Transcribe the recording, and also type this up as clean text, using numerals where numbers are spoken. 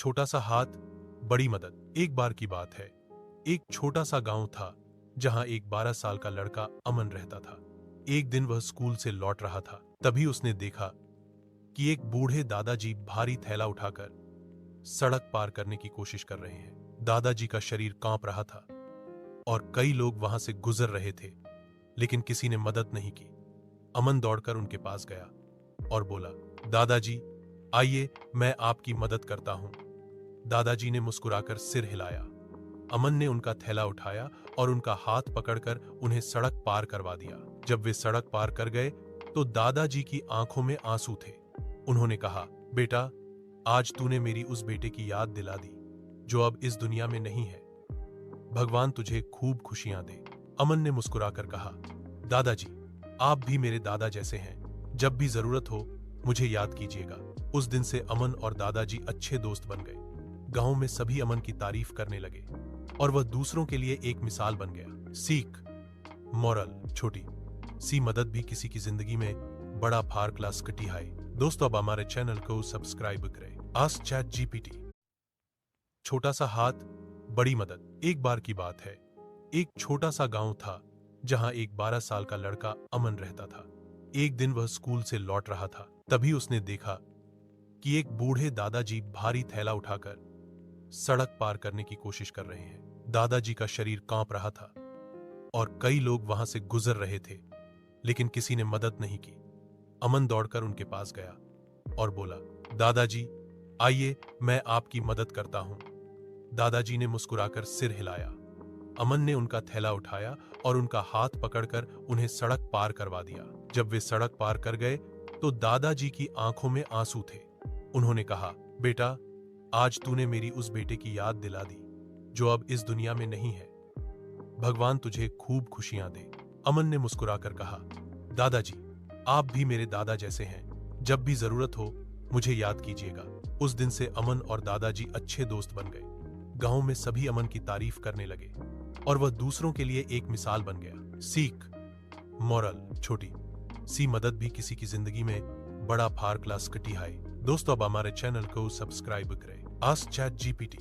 छोटा सा हाथ, बड़ी मदद। एक बार की बात है, एक छोटा सा गांव था जहां एक 12 साल का लड़का अमन रहता था। एक दिन वह स्कूल से लौट रहा था, तभी उसने देखा कि एक बूढ़े दादाजी भारी थैला उठाकर सड़क पार करने की कोशिश कर रहे हैं। दादाजी का शरीर कांप रहा था और कई लोग वहां से गुजर रहे थे, लेकिन किसी ने मदद नहीं की। अमन दौड़कर उनके पास गया और बोला, दादाजी आइए, मैं आपकी मदद करता हूं। दादाजी ने मुस्कुराकर सिर हिलाया। अमन ने उनका थैला उठाया और उनका हाथ पकड़कर उन्हें सड़क पार करवा दिया। जब वे सड़क पार कर गए तो दादाजी की आंखों में आंसू थे। उन्होंने कहा, बेटा, आज तूने मेरी उस बेटे की याद दिला दी जो अब इस दुनिया में नहीं है। भगवान तुझे खूब खुशियां दे। अमन ने मुस्कुराकर कहा, दादाजी, आप भी मेरे दादा जैसे हैं। जब भी जरूरत हो मुझे याद कीजिएगा। उस दिन से अमन और दादाजी अच्छे दोस्त बन गए। गांव में सभी अमन की तारीफ करने लगे और वह दूसरों के लिए एक मिसाल बन गया। सीख, मोरल, छोटी सी मदद भी किसी की जिंदगी में बड़ा भार क्लास कटी है। दोस्तों, अब हमारे चैनल को सब्सक्राइब करें। Ask chat GPT. छोटा सा हाथ, बड़ी मदद। एक बार की बात है, एक छोटा सा गांव था जहां एक 12 साल का लड़का अमन रहता था। एक दिन वह स्कूल से लौट रहा था, तभी उसने देखा कि एक बूढ़े दादाजी भारी थैला उठाकर सड़क पार करने की कोशिश कर रहे हैं। दादाजी का शरीर कांप रहा था और कई लोग वहां से गुजर रहे थे, लेकिन किसी ने मदद नहीं की। अमन दौड़कर उनके पास गया और बोला, दादाजी आइए, मैं आपकी मदद करता हूं। दादाजी ने मुस्कुराकर सिर हिलाया। अमन ने उनका थैला उठाया और उनका हाथ पकड़कर उन्हें सड़क पार करवा दिया। जब वे सड़क पार कर गए तो दादाजी की आंखों में आंसू थे। उन्होंने कहा, बेटा, आज तूने मेरी उस बेटे की याद दिला दी जो अब इस दुनिया में नहीं है। भगवान तुझे खूब खुशियां दे। अमन ने मुस्कुराकर कहा, दादाजी, आप भी मेरे दादा जैसे हैं। जब भी जरूरत हो मुझे याद कीजिएगा। उस दिन से अमन और दादाजी अच्छे दोस्त बन गए। गांव में सभी अमन की तारीफ करने लगे और वह दूसरों के लिए एक मिसाल बन गया। सीख, मोरल, छोटी सी मदद भी किसी की जिंदगी में बड़ा भार क्लास कटी है। दोस्तों, अब हमारे चैनल को सब्सक्राइब करें। Ask chat GPT.